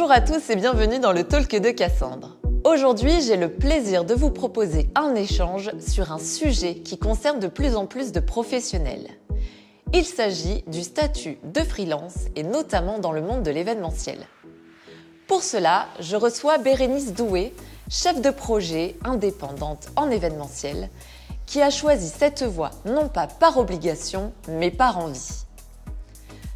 Bonjour à tous et bienvenue dans le Talk de Cassandre. Aujourd'hui, j'ai le plaisir de vous proposer un échange sur un sujet qui concerne de plus en plus de professionnels. Il s'agit du statut de freelance et notamment dans le monde de l'événementiel. Pour cela, je reçois Bérénice Doué, chef de projet indépendante en événementiel, qui a choisi cette voie non pas par obligation, mais par envie.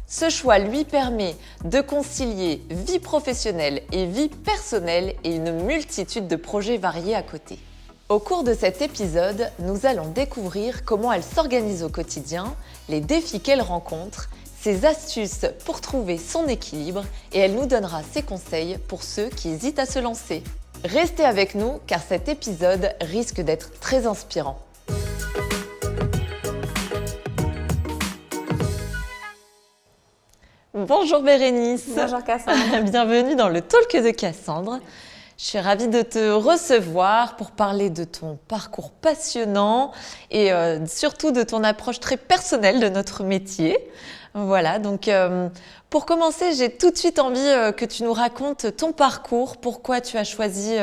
Ce choix lui permet de concilier vie professionnelle et vie personnelle et une multitude de projets variés à côté. Au cours de cet épisode, nous allons découvrir comment elle s'organise au quotidien, les défis qu'elle rencontre, ses astuces pour trouver son équilibre et elle nous donnera ses conseils pour ceux qui hésitent à se lancer. Restez avec nous car cet épisode risque d'être très inspirant. Bonjour Bérénice. Bonjour Cassandre. Bienvenue dans le Talk de Cassandre. Je suis ravie de te recevoir pour parler de ton parcours passionnant et surtout de ton approche très personnelle de notre métier. Voilà, donc pour commencer, j'ai tout de suite envie que tu nous racontes ton parcours, pourquoi tu as choisi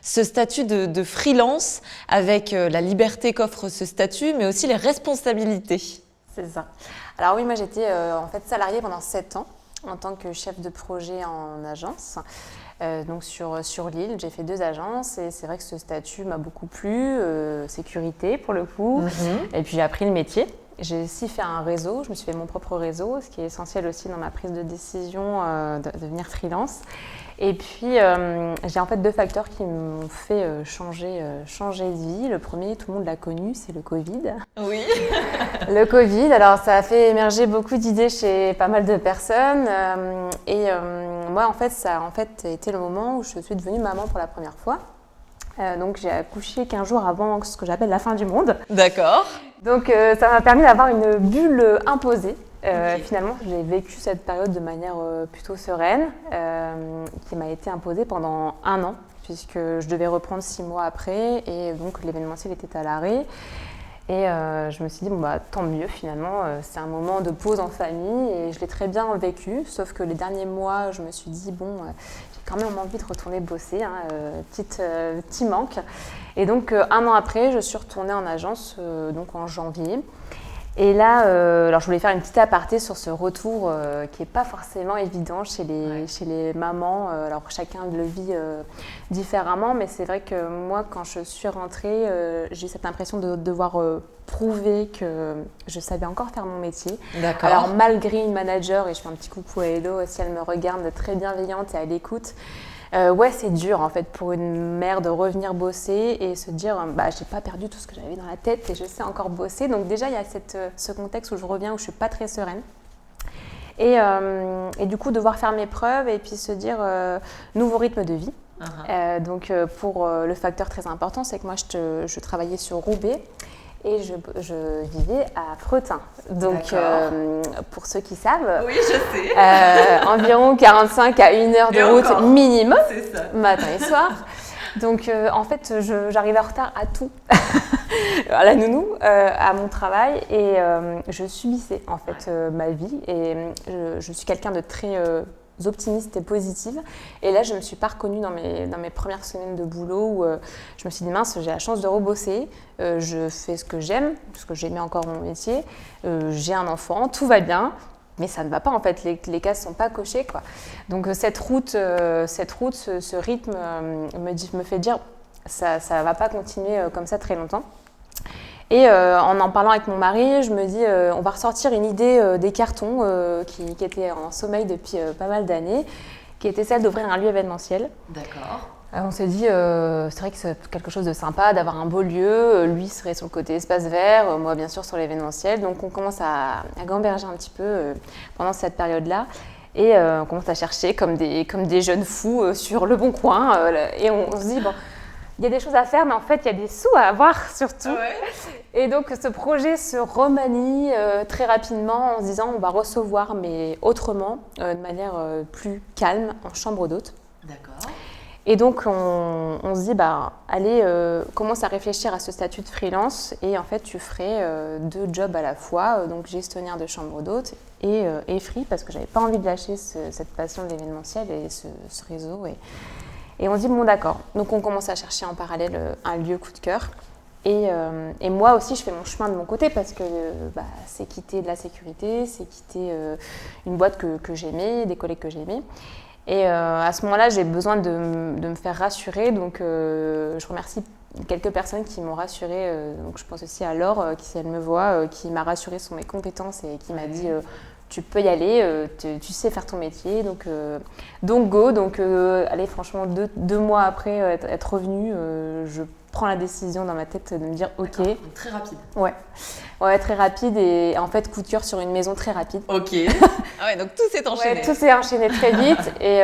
ce statut de freelance avec la liberté qu'offre ce statut, mais aussi les responsabilités. C'est ça. Alors oui, moi j'étais en fait salariée pendant 7 ans en tant que chef de projet en agence. Donc sur Lille, j'ai fait 2 agences et c'est vrai que ce statut m'a beaucoup plu, sécurité pour le coup. Et puis j'ai appris le métier. J'ai aussi fait un réseau, je me suis fait mon propre réseau, ce qui est essentiel aussi dans ma prise de décision de devenir freelance. Et puis j'ai en fait 2 facteurs qui m'ont fait changer de vie. Le premier, tout le monde l'a connu, c'est le Covid. Oui. Le Covid, alors ça a fait émerger beaucoup d'idées chez pas mal de personnes. Moi en fait, ça a été le moment où je suis devenue maman pour la première fois. Donc j'ai accouché 15 jours avant ce que j'appelle la fin du monde. D'accord. Donc ça m'a permis d'avoir une bulle imposée. Okay. Finalement, j'ai vécu cette période de manière plutôt sereine, qui m'a été imposée pendant 1 an, puisque je devais reprendre 6 mois après, et donc l'événementiel était à l'arrêt. Et je me suis dit, bon, bah, tant mieux finalement, c'est un moment de pause en famille, et je l'ai très bien vécu, sauf que les derniers mois, je me suis dit, bon, j'ai quand même envie de retourner bosser, petit manque. Et donc 1 an après, je suis retournée en agence, donc en janvier. Et là, alors je voulais faire une petite aparté sur ce retour qui n'est pas forcément évident chez les mamans. Alors chacun le vit différemment, mais c'est vrai que moi, quand je suis rentrée, j'ai eu cette impression de devoir prouver que je savais encore faire mon métier. D'accord. Alors malgré une manager, et je fais un petit coucou à Hello, si elle me regarde, très bienveillante et à l'écoute, ouais, c'est dur en fait pour une mère de revenir bosser et se dire bah j'ai pas perdu tout ce que j'avais dans la tête et je sais encore bosser. Donc déjà il y a ce contexte où je reviens où je suis pas très sereine et du coup devoir faire mes preuves et puis se dire nouveau rythme de vie. Donc pour le facteur très important, c'est que moi je travaillais sur Roubaix. Et je vivais à Fretin. Donc, pour ceux qui savent, oui, je sais. Environ 45 à 1 heure de route encore, minimum, matin et soir. Donc, en fait, j'arrivais en retard à tout, à la nounou, à mon travail. Et je subissais, en fait, ma vie. Et je suis quelqu'un de très optimiste et positive. Et là, je ne me suis pas reconnue dans mes premières semaines de boulot où je me suis dit, mince, j'ai la chance de rebosser, je fais ce que j'aime, parce que j'aimais encore mon métier, j'ai un enfant, tout va bien, mais ça ne va pas en fait, les cases ne sont pas cochées, quoi. Donc cette route, ce rythme me fait dire, ça ne va pas continuer comme ça très longtemps. Et en parlant avec mon mari, je me dis on va ressortir une idée des cartons qui était en sommeil depuis pas mal d'années, qui était celle d'ouvrir un lieu événementiel. D'accord. On s'est dit c'est vrai que c'est quelque chose de sympa d'avoir un beau lieu, lui serait sur le côté espace vert, moi bien sûr sur l'événementiel. Donc on commence à gamberger un petit peu pendant cette période-là. Et on commence à chercher comme des jeunes fous sur le bon coin. Et on se dit bon. Il y a des choses à faire, mais en fait, il y a des sous à avoir surtout. Ouais. Et donc, ce projet se remanie très rapidement en se disant on va recevoir, mais autrement, de manière plus calme, en chambre d'hôte. D'accord. Et donc, on se dit, allez, commence à réfléchir à ce statut de freelance et en fait, tu ferais 2 jobs à la fois, donc gestionnaire de chambre d'hôte et free, parce que j'avais pas envie de lâcher cette passion de l'événementiel et ce réseau. Et on dit, bon, d'accord. Donc, on commence à chercher en parallèle un lieu coup de cœur. Et moi aussi, je fais mon chemin de mon côté parce que c'est quitter de la sécurité, c'est quitter une boîte que j'aimais, des collègues que j'aimais. Et à ce moment-là, j'ai besoin de me faire rassurer. Donc, je remercie quelques personnes qui m'ont rassurée. Donc, je pense aussi à Laure, qui, si elle me voit, qui m'a rassurée sur mes compétences et qui m'a dit tu peux y aller, tu sais faire ton métier. Donc go. Donc, allez, franchement, 2 mois après être revenue, je prends la décision dans ma tête de me dire ok. Donc, très rapide. Ouais, très rapide et en fait coup de cœur sur une maison très rapide. Ok. Ah ouais, donc tout s'est enchaîné. Ouais, tout s'est enchaîné très vite et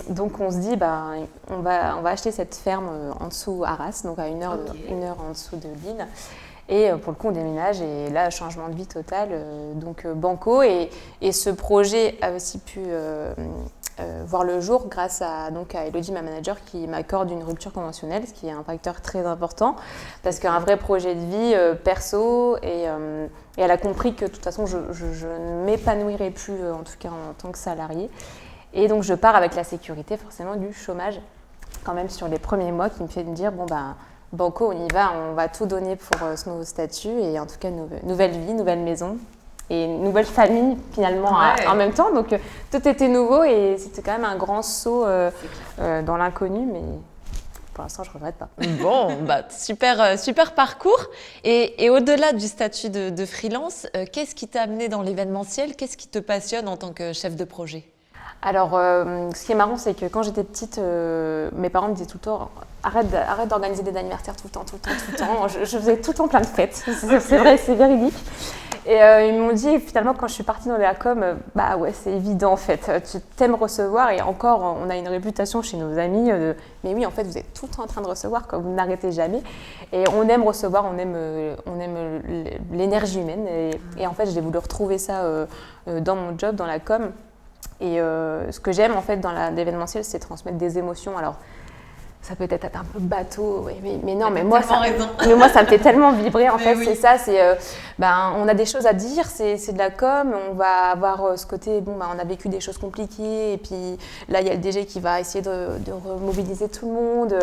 donc on se dit on va acheter cette ferme en dessous à Arras, donc à une heure en dessous de Lille. Et pour le coup, on déménage et là, changement de vie total. Donc banco et ce projet a aussi pu voir le jour grâce à Elodie, ma manager, qui m'accorde une rupture conventionnelle, ce qui est un facteur très important parce qu'un vrai projet de vie perso et elle a compris que de toute façon, je ne m'épanouirais plus, en tout cas en tant que salariée. Et donc, je pars avec la sécurité forcément du chômage quand même sur les premiers mois qui me fait me dire banco, on va tout donner pour ce nouveau statut et en tout cas, nouvelle vie, nouvelle maison et une nouvelle famille finalement en même temps. Donc, tout était nouveau et c'était quand même un grand saut dans l'inconnu, mais pour l'instant, je ne regrette pas. Bon, super parcours. Et au-delà du statut de freelance, qu'est-ce qui t'a amené dans l'événementiel? Qu'est-ce qui te passionne en tant que chef de projet? Alors, ce qui est marrant, c'est que quand j'étais petite, mes parents me disaient tout le temps arrête d'organiser des anniversaires tout le temps. Je faisais tout le temps plein de fêtes. C'est vrai, c'est véridique. Et ils m'ont dit, finalement, quand je suis partie dans la com, c'est évident en fait. Tu t'aimes recevoir et encore, on a une réputation chez nos amis mais oui, en fait, vous êtes tout le temps en train de recevoir, quand vous n'arrêtez jamais. Et on aime recevoir, on aime l'énergie humaine. Et en fait, j'ai voulu retrouver ça dans mon job, dans la com. Et ce que j'aime en fait dans l'événementiel, c'est transmettre des émotions. Alors, ça peut être un peu bateau, mais non, mais moi, ça me fait tellement vibrer en fait. Oui. C'est ça, on a des choses à dire, c'est de la com, on va avoir ce côté, on a vécu des choses compliquées, et puis là, il y a le DG qui va essayer de remobiliser tout le monde.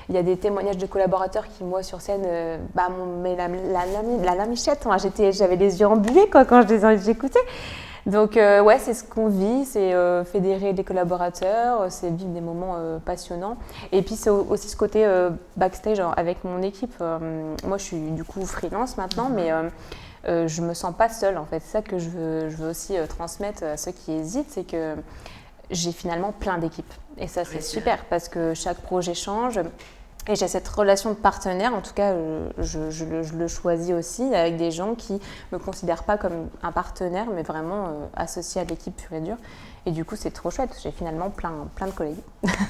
Il y a des témoignages de collaborateurs qui, moi, sur scène, m'ont mis la lamichette. J'avais les yeux embués quand j'écoutais. Donc, c'est ce qu'on vit, c'est fédérer des collaborateurs, c'est vivre des moments passionnants. Et puis, c'est aussi ce côté backstage avec mon équipe. Moi, je suis du coup freelance maintenant, mais je me sens pas seule, en fait. C'est ça que je veux aussi transmettre à ceux qui hésitent, c'est que j'ai finalement plein d'équipes. Et ça, c'est super, parce que chaque projet change. Et j'ai cette relation de partenaire, en tout cas, je le choisis aussi, avec des gens qui ne me considèrent pas comme un partenaire, mais vraiment associé à l'équipe pure et dure. Et du coup, c'est trop chouette, j'ai finalement plein de collègues.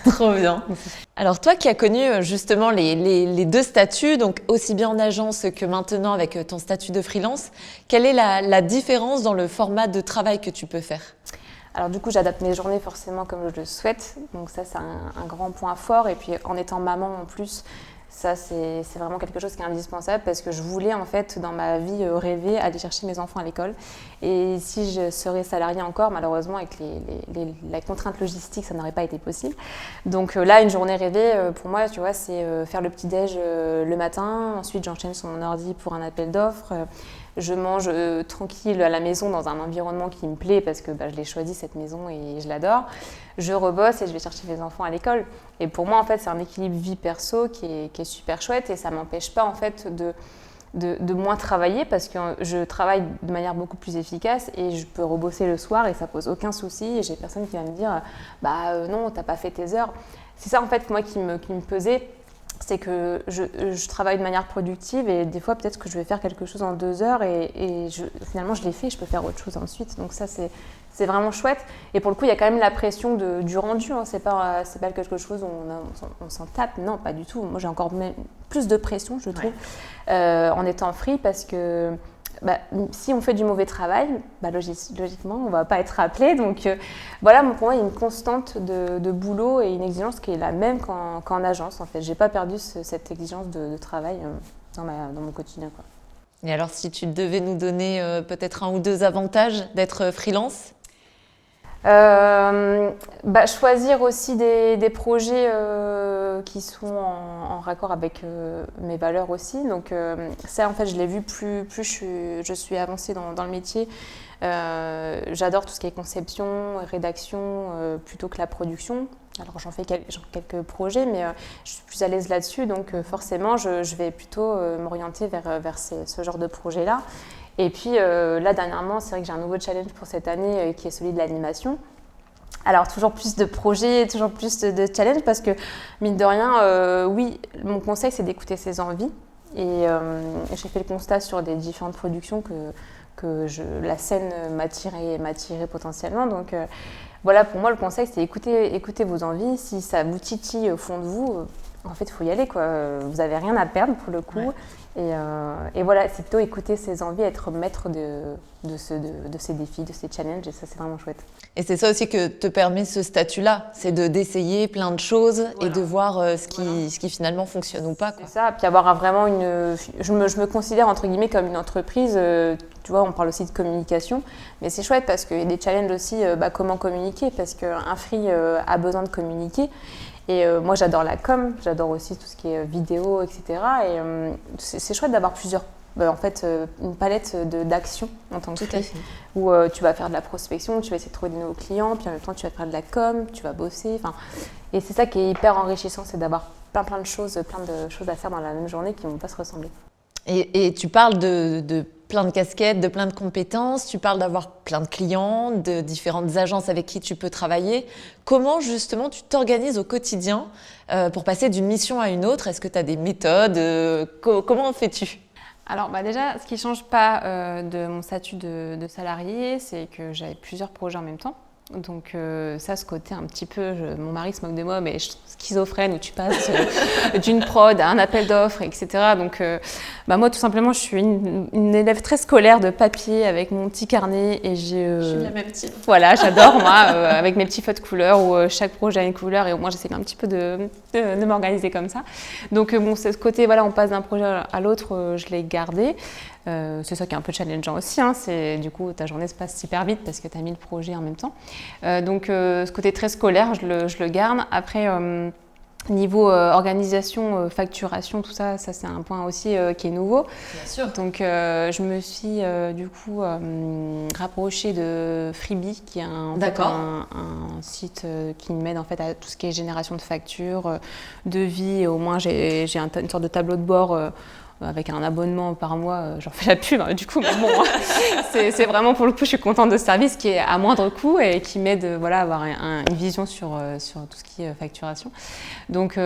Trop bien. Alors toi qui as connu justement les 2 statuts, donc aussi bien en agence que maintenant avec ton statut de freelance, quelle est la différence dans le format de travail que tu peux faire ? Alors du coup, j'adapte mes journées forcément comme je le souhaite. Donc ça, c'est un grand point fort. Et puis en étant maman en plus, ça, c'est vraiment quelque chose qui est indispensable parce que je voulais en fait, dans ma vie rêver, aller chercher mes enfants à l'école. Et si je serais salariée encore, malheureusement, avec la contrainte logistique, ça n'aurait pas été possible. Donc là, une journée rêvée, pour moi, tu vois, c'est faire le petit-déj le matin. Ensuite, j'enchaîne sur mon ordi pour un appel d'offres. Je mange tranquille à la maison dans un environnement qui me plaît parce que je l'ai choisi cette maison et je l'adore. Je rebosse et je vais chercher mes enfants à l'école. Et pour moi, en fait, c'est un équilibre vie perso qui est super chouette et ça ne m'empêche pas en fait de moins travailler parce que je travaille de manière beaucoup plus efficace et je peux rebosser le soir et ça pose aucun souci et j'ai personne qui va me dire non, t'as pas fait tes heures. C'est ça en fait moi qui me pesait. C'est que je travaille de manière productive et des fois peut-être que je vais faire quelque chose en 2 heures et finalement je l'ai fait et je peux faire autre chose ensuite. Donc ça c'est vraiment chouette. Et pour le coup il y a quand même la pression du rendu, hein. C'est pas quelque chose où on s'en tape, non pas du tout. Moi j'ai encore plus de pression je trouve en étant free parce que si on fait du mauvais travail, logiquement, on ne va pas être rappelé. Donc voilà, pour moi, il y a une constante de boulot et une exigence qui est la même qu'en agence. En fait, je n'ai pas perdu cette exigence de travail dans mon quotidien, quoi. Et alors, si tu devais nous donner peut-être 1 ou 2 avantages d'être freelance? Choisir aussi des projets qui sont en raccord avec mes valeurs aussi. Donc ça, en fait, je l'ai vu plus je suis avancée dans le métier. J'adore tout ce qui est conception, rédaction, plutôt que la production. Alors j'en fais quelques projets, mais je suis plus à l'aise là-dessus. Donc forcément, je vais plutôt m'orienter vers ce genre de projet-là. Et puis là, dernièrement, c'est vrai que j'ai un nouveau challenge pour cette année qui est celui de l'animation. Alors, toujours plus de projets, toujours plus de challenges parce que, mine de rien, oui, mon conseil, c'est d'écouter ses envies. Et j'ai fait le constat sur des différentes productions que la scène m'attirait potentiellement. Donc, voilà, pour moi, le conseil, c'est écouter vos envies. Si ça vous titille au fond de vous, en fait, il faut y aller, quoi. Vous n'avez rien à perdre pour le coup. Ouais. Et voilà, c'est plutôt écouter ses envies, être maître de ces défis, de ces challenges, et ça, c'est vraiment chouette. Et c'est ça aussi que te permet ce statut-là, c'est d'essayer plein de choses, voilà, et de voir ce qui finalement fonctionne ou pas, quoi. C'est ça, puis avoir vraiment je me considère entre guillemets comme une entreprise, tu vois, on parle aussi de communication, mais c'est chouette parce qu'il y a des challenges aussi, comment communiquer, parce qu'un free a besoin de communiquer. Et moi, j'adore la com, j'adore aussi tout ce qui est vidéo, etc. Et c'est chouette d'avoir une palette d'actions en tant que free, où tu vas faire de la prospection, tu vas essayer de trouver des nouveaux clients, puis en même temps, tu vas faire de la com, tu vas bosser. Et c'est ça qui est hyper enrichissant, c'est d'avoir plein de choses à faire dans la même journée qui ne vont pas se ressembler. Et tu parles de plein de casquettes, de plein de compétences, tu parles d'avoir plein de clients, de différentes agences avec qui tu peux travailler. Comment justement tu t'organises au quotidien pour passer d'une mission à une autre? Est-ce que tu as des méthodes? Comment fais-tu? Alors déjà, ce qui ne change pas de mon statut de salarié, c'est que j'avais plusieurs projets en même temps. Donc ça, ce côté un petit peu, mon mari se moque de moi, mais schizophrène, où tu passes d'une prod à un appel d'offres, etc. Donc moi, tout simplement, je suis une élève très scolaire de papier avec mon petit carnet. Et je suis la même type. Voilà, j'adore, moi, avec mes petits feux de couleur, où chaque projet a une couleur, et au moins, j'essaie un petit peu de m'organiser comme ça. Donc c'est ce côté, voilà, on passe d'un projet à l'autre, je l'ai gardé. C'est ça qui est un peu challengeant aussi, hein. Du coup, ta journée se passe super vite parce que tu as 1000 projets en même temps. Donc, ce côté très scolaire, je le garde. Après, niveau organisation, facturation, tout ça, c'est un point aussi qui est nouveau. Bien sûr. Donc, je me suis du coup rapprochée de Freebie, qui est un site qui m'aide en fait à tout ce qui est génération de factures, devis. Et au moins, j'ai une sorte de tableau de bord. Avec un abonnement par mois, j'en fais la pub, hein, du coup, mais bon, c'est vraiment, pour le coup, je suis contente de ce service qui est à moindre coût et qui m'aide à avoir une vision sur tout ce qui est facturation. Donc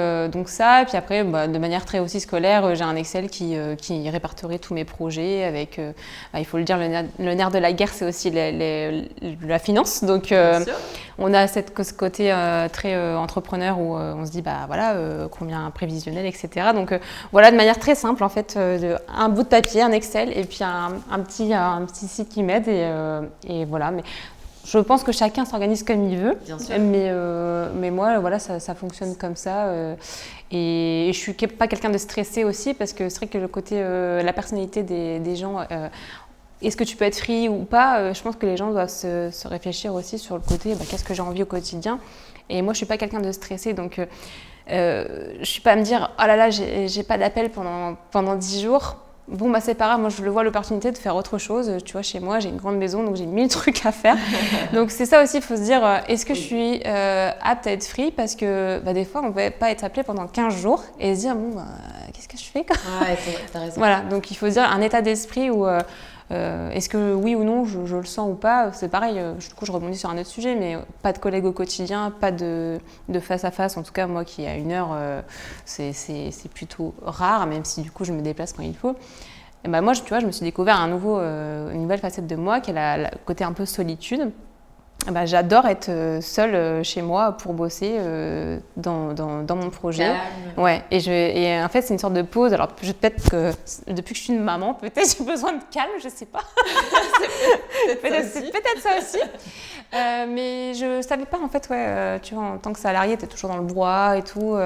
ça, et puis après, de manière très aussi scolaire, j'ai un Excel qui répertorie tous mes projets avec, il faut le dire, le nerf de la guerre, c'est aussi la finance. Donc on a ce côté très entrepreneur où on se dit, combien prévisionnel, etc. Donc voilà, de manière très simple, en fait, un bout de papier, un Excel et puis un petit site qui m'aide et voilà. Mais je pense que chacun s'organise comme il veut. Bien sûr. Mais moi, voilà, ça fonctionne comme ça. Et je suis pas quelqu'un de stressé aussi parce que c'est vrai que le côté, la personnalité des gens, est-ce que tu peux être free ou pas, je pense que les gens doivent se réfléchir aussi sur le côté, qu'est-ce que j'ai envie au quotidien. Et moi, je suis pas quelqu'un de stressé, donc je suis pas à me dire oh là là, j'ai pas d'appel pendant 10 jours. Bon, c'est pas grave, moi je le vois l'opportunité de faire autre chose. Tu vois, chez moi, j'ai une grande maison, donc j'ai 1000 trucs à faire. Donc c'est ça aussi, il faut se dire, est-ce que je suis apte à être free? Parce que des fois, on peut pas être appelé pendant 15 jours et se dire, qu'est-ce que je fais quoi? Ouais, t'as raison. Voilà, donc il faut se dire un état d'esprit où est-ce que oui ou non, je le sens ou pas? C'est pareil, du coup je rebondis sur un autre sujet, mais pas de collègues au quotidien, pas de face à face, en tout cas moi qui à 1 heure, c'est plutôt rare, même si du coup je me déplace quand il faut. Et moi, tu vois, je me suis découvert une nouvelle facette de moi qui est le côté un peu solitude. Bah, j'adore être seule chez moi pour bosser dans mon projet. Calme. Ouais, et en fait, c'est une sorte de pause. Alors, peut-être que depuis que je suis une maman, peut-être j'ai besoin de calme, je sais pas. C'est peut-être ça aussi. Mais je savais pas, en fait, tu vois, en tant que salariée, tu es toujours dans le bois et tout.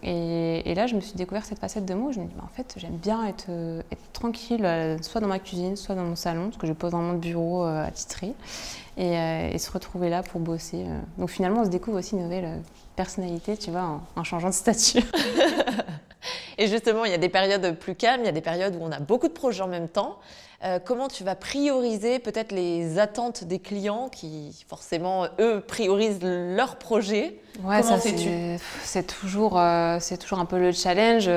Et là, je me suis découvert cette facette de moi. Je me dis, en fait, j'aime bien être tranquille, soit dans ma cuisine, soit dans mon salon, parce que je pose vraiment le bureau attitré. Et se retrouver là pour bosser. Donc finalement, on se découvre aussi une nouvelle personnalité, tu vois, en changeant de statut. Et justement, il y a des périodes plus calmes, il y a des périodes où on a beaucoup de projets en même temps. Comment tu vas prioriser peut-être les attentes des clients qui, forcément, eux, priorisent leurs projets? Ouais, Comment ça, c'est toujours un peu le challenge.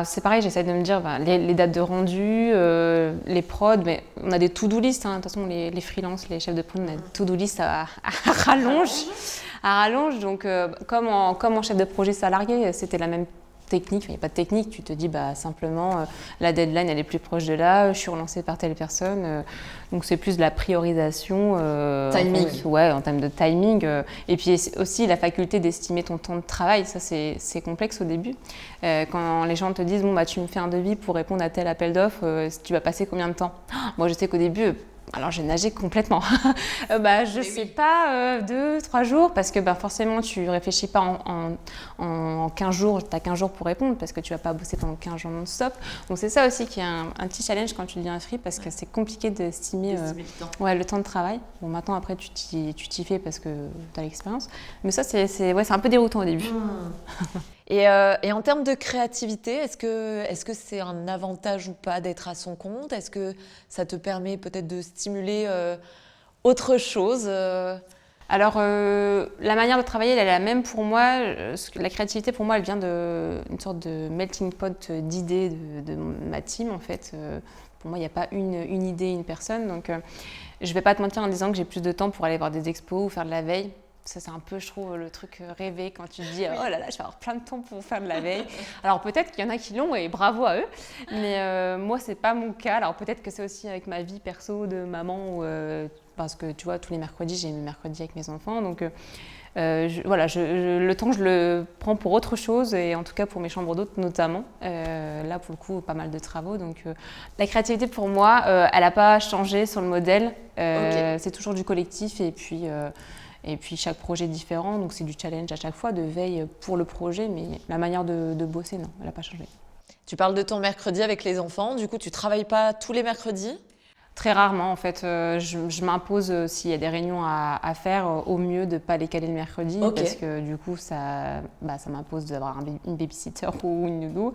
C'est pareil, j'essaie de me dire les dates de rendu, les prods, mais on a des to-do list. De toute façon, les freelances, les chefs de prod, on a des to-do list à rallonge. Donc, comme en chef de projet salarié, c'était la même technique. Il n'y a pas de technique. Tu te dis simplement, la deadline, elle est plus proche de là, je suis relancée par telle personne. Donc, c'est plus de la priorisation. Timing. En termes de timing. Et puis aussi la faculté d'estimer ton temps de travail. Ça, c'est complexe au début. Quand les gens te disent, tu me fais un devis pour répondre à tel appel d'offres, tu vas passer combien de temps? Moi, je sais qu'au début, alors j'ai nagé complètement. Je sais pas, 2-3 jours, parce que forcément, tu réfléchis pas en 15 jours. Tu as 15 jours pour répondre, parce que tu vas pas bosser pendant 15 jours non-stop. Donc c'est ça aussi qui est un petit challenge quand tu deviens free, parce que c'est compliqué d'estimer le temps de travail. Bon, maintenant, après, tu t'y fais parce que tu as l'expérience. Mais ça, c'est un peu déroutant au début. Et en termes de créativité, est-ce que c'est un avantage ou pas d'être à son compte? Est-ce que ça te permet peut-être de stimuler autre chose? Alors, la manière de travailler, elle est la même pour moi. La créativité, pour moi, elle vient d'une sorte de melting pot d'idées de ma team, en fait. Pour moi, il n'y a pas une idée, une personne. Donc, je ne vais pas te mentir en disant que j'ai plus de temps pour aller voir des expos ou faire de la veille. Ça, c'est un peu, je trouve, le truc rêvé quand tu te dis oh là là, je vais avoir plein de temps pour faire de la veille. Alors peut-être qu'il y en a qui l'ont et bravo à eux, mais moi, c'est pas mon cas. Alors peut-être que c'est aussi avec ma vie perso de maman, parce que tu vois, tous les mercredis, j'ai mes mercredis avec mes enfants. Donc le temps, je le prends pour autre chose et en tout cas pour mes chambres d'hôtes notamment. Là, pour le coup, pas mal de travaux. Donc la créativité, pour moi, elle n'a pas changé sur le modèle. C'est toujours du collectif et puis chaque projet est différent, donc c'est du challenge à chaque fois, de veille pour le projet, mais la manière de bosser, non, elle n'a pas changé. Tu parles de ton mercredi avec les enfants, du coup tu ne travailles pas tous les mercredis? Très rarement, en fait. Je m'impose, s'il y a des réunions à faire, au mieux de ne pas les caler le mercredi, parce que du coup, ça m'impose d'avoir une babysitter ou une nounou,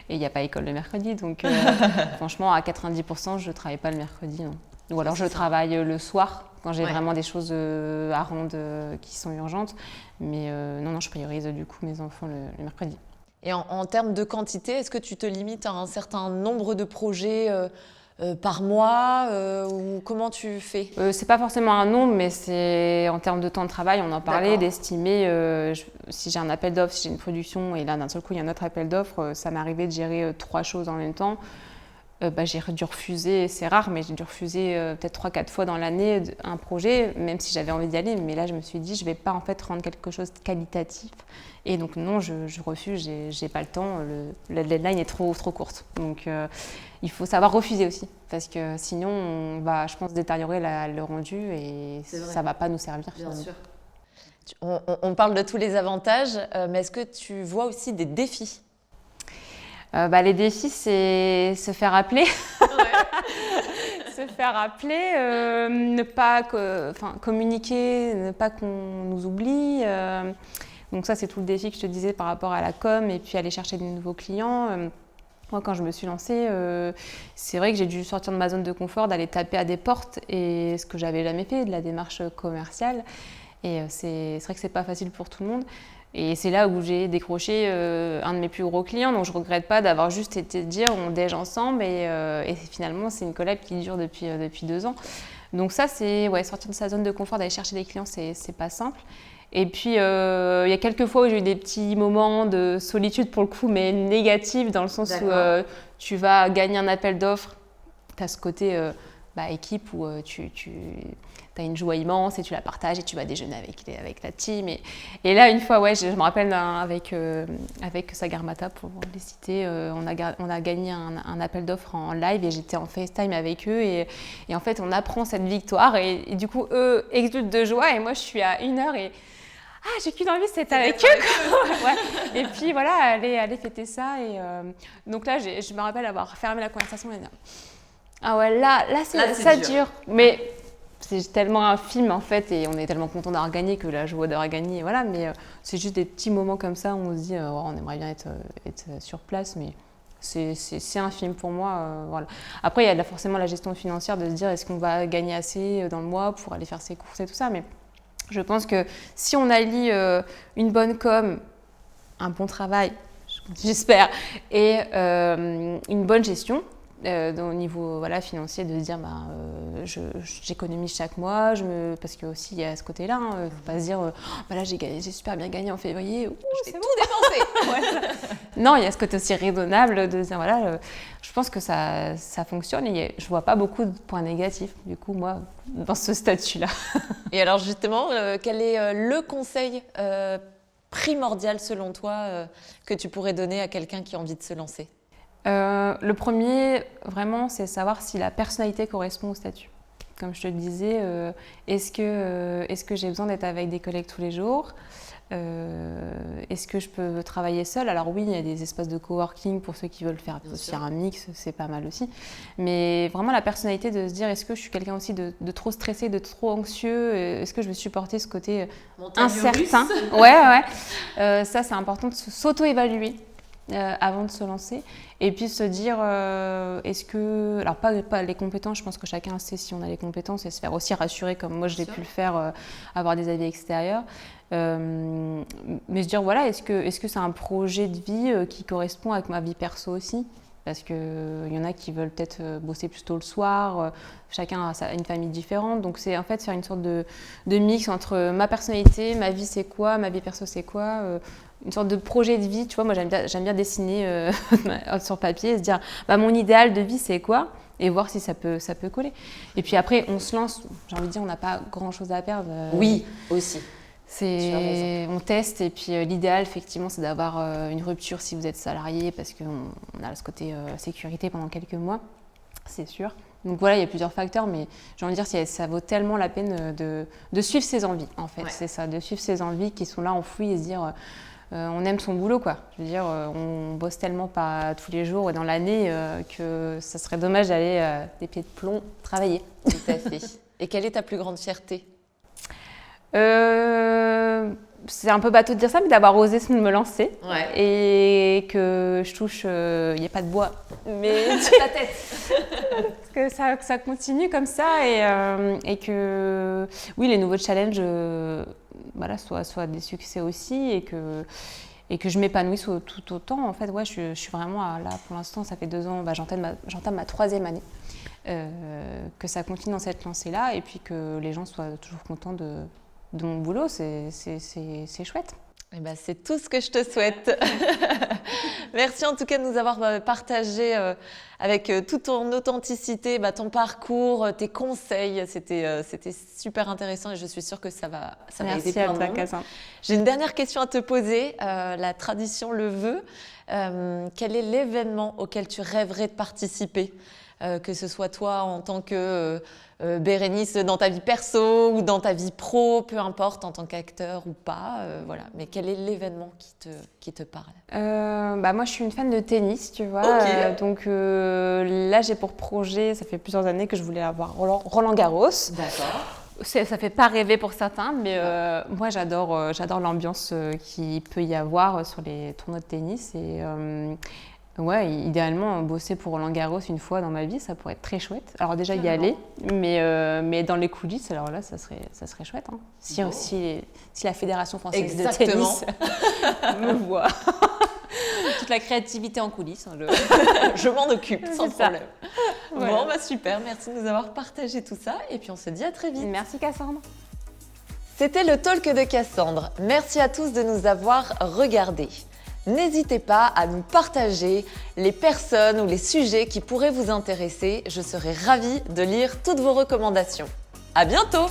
et il n'y a pas école le mercredi, donc franchement, à 90%, je ne travaille pas le mercredi, non. Ou alors je travaille le soir, quand j'ai vraiment des choses à rendre qui sont urgentes. Mais non, je priorise du coup mes enfants le mercredi. Et en termes de quantité, est-ce que tu te limites à un certain nombre de projets par mois ou comment tu fais? C'est pas forcément un nombre, mais c'est en termes de temps de travail, on en parlait, d'estimer si j'ai un appel d'offres, si j'ai une production, et là d'un seul coup il y a un autre appel d'offres, ça m'est arrivé de gérer 3 choses en même temps. J'ai dû refuser, c'est rare, mais j'ai dû refuser peut-être 3-4 fois dans l'année un projet, même si j'avais envie d'y aller. Mais là, je me suis dit, je ne vais pas en fait rendre quelque chose de qualitatif. Et donc non, je refuse, j'ai pas le temps, la deadline est trop courte. Donc il faut savoir refuser aussi, parce que sinon, on va, je pense, détériorer le rendu et ça ne va pas nous servir. Bien sûr. On parle de tous les avantages, mais est-ce que tu vois aussi des défis? Les défis, c'est se faire appeler. Se faire appeler, ne pas communiquer, ne pas qu'on nous oublie. Donc ça, c'est tout le défi que je te disais par rapport à la com et puis aller chercher de nouveaux clients. Moi, quand je me suis lancée, c'est vrai que j'ai dû sortir de ma zone de confort, d'aller taper à des portes, et ce que j'avais jamais fait, de la démarche commerciale. Et c'est vrai que c'est pas facile pour tout le monde. Et c'est là où j'ai décroché un de mes plus gros clients, donc je ne regrette pas d'avoir juste été dire on déj ensemble et finalement c'est une collab qui dure depuis 2 ans. Donc ça c'est sortir de sa zone de confort, d'aller chercher des clients, c'est pas simple. Et puis il y a quelques fois où j'ai eu des petits moments de solitude pour le coup, mais négatifs dans le sens où tu vas gagner un appel d'offres, tu as ce côté équipe où tu as une joie immense et tu la partages et tu vas déjeuner avec la team. Et là, une fois, je me rappelle avec Sagarmatha, pour les citer, on a gagné un appel d'offres en live et j'étais en FaceTime avec eux. Et en fait, on apprend cette victoire et du coup, eux exultent de joie et moi, je suis à 1 heure et j'ai qu'une envie, c'est avec eux. Ouais. Et puis voilà, aller fêter ça. Et donc là, je me rappelle avoir fermé la conversation et dire ah ouais, là ça dure. Mais c'est tellement un film en fait, et on est tellement content d'avoir gagné que la joie d'avoir gagné. Voilà, mais c'est juste des petits moments comme ça où on se dit on aimerait bien être sur place, mais c'est un film pour moi. Voilà. Après, il y a forcément la gestion financière de se dire est-ce qu'on va gagner assez dans le mois pour aller faire ses courses et tout ça, mais je pense que si on allie une bonne com, un bon travail, j'espère, et une bonne gestion au niveau financier, de se dire j'économise chaque mois, parce que aussi il y a ce côté-là, faut pas se dire là j'ai super bien gagné en février, je vais tout dépenser. Non, il y a ce côté aussi raisonnable de se dire je pense que ça fonctionne et je vois pas beaucoup de points négatifs du coup moi dans ce statut-là. Et alors justement, quel est le conseil primordial selon toi que tu pourrais donner à quelqu'un qui a envie de se lancer ? Le premier, vraiment, c'est savoir si la personnalité correspond au statut. Comme je te le disais, est-ce que j'ai besoin d'être avec des collègues tous les jours ? Est-ce que je peux travailler seule ? Alors oui, il y a des espaces de coworking pour ceux qui veulent faire aussi un mix, c'est pas mal aussi. Mais vraiment la personnalité de se dire, est-ce que je suis quelqu'un aussi de trop stressé, de trop anxieux ? Est-ce que je vais supporter ce côté incertain ? Ouais. Ça, c'est important de s'auto-évaluer. Avant de se lancer et puis se dire est-ce que, alors pas les compétences, je pense que chacun sait si on a les compétences et se faire aussi rassurer comme moi je l'ai pu le faire, avoir des avis extérieurs, mais se dire est-ce que c'est un projet de vie qui correspond avec ma vie perso aussi, parce qu'il y en a qui veulent peut-être bosser plus tôt le soir, chacun a une famille différente, donc c'est en fait faire une sorte de mix entre ma personnalité, ma vie c'est quoi, ma vie perso c'est quoi, une sorte de projet de vie, tu vois, moi j'aime bien dessiner sur papier et se dire mon idéal de vie c'est quoi, et voir si ça peut coller. Et puis après on se lance, j'ai envie de dire on n'a pas grand chose à perdre. Oui, aussi. On teste et puis l'idéal effectivement c'est d'avoir une rupture si vous êtes salarié parce qu'on a ce côté sécurité pendant quelques mois, c'est sûr. Donc voilà, il y a plusieurs facteurs, mais j'ai envie de dire ça vaut tellement la peine de suivre ses envies en fait, c'est ça, de suivre ses envies qui sont là enfouies et se dire on aime son boulot quoi. Je veux dire, on bosse tellement pas tous les jours et dans l'année que ça serait dommage d'aller des pieds de plomb travailler. Tout à fait. Et quelle est ta plus grande fierté ? C'est un peu bateau de dire ça, mais d'avoir osé me lancer et que je touche, il n'y a pas de bois, mais ta tête. Que ça continue comme ça et que oui, les nouveaux challenges soient des succès aussi et que je m'épanouisse tout autant. En fait, je suis vraiment là pour l'instant, ça fait 2 ans, j'entame ma 3e année. Que ça continue dans cette lancée-là et puis que les gens soient toujours contents de mon boulot, c'est chouette. Eh ben, c'est tout ce que je te souhaite. Merci en tout cas de nous avoir partagé avec toute ton authenticité, ton parcours, tes conseils. C'était super intéressant et je suis sûre que ça va aider plein de monde. J'ai une dernière question à te poser. La tradition le veut. Quel est l'événement auquel tu rêverais de participer ? Que ce soit toi en tant que Bérénice dans ta vie perso ou dans ta vie pro, peu importe, en tant qu'acteur ou pas, voilà. Mais quel est l'événement qui te parle ? Moi, je suis une fan de tennis, tu vois. Okay. Donc là, j'ai pour projet, ça fait plusieurs années que je voulais avoir Roland Garros. D'accord. Ça fait pas rêver pour certains, mais moi, j'adore l'ambiance qu'il peut y avoir sur les tournois de tennis et idéalement, bosser pour Roland Garros une fois dans ma vie, ça pourrait être très chouette. Alors déjà y aller, mais dans les coulisses, alors là, ça serait chouette. Hein. Si la Fédération française de tennis me voit. Toute la créativité en coulisses. Hein, je m'en occupe, sans problème. Voilà. Bon, super, merci de nous avoir partagé tout ça. Et puis on se dit à très vite. Merci Cassandre. C'était le talk de Cassandre. Merci à tous de nous avoir regardés. N'hésitez pas à nous partager les personnes ou les sujets qui pourraient vous intéresser. Je serai ravie de lire toutes vos recommandations. À bientôt!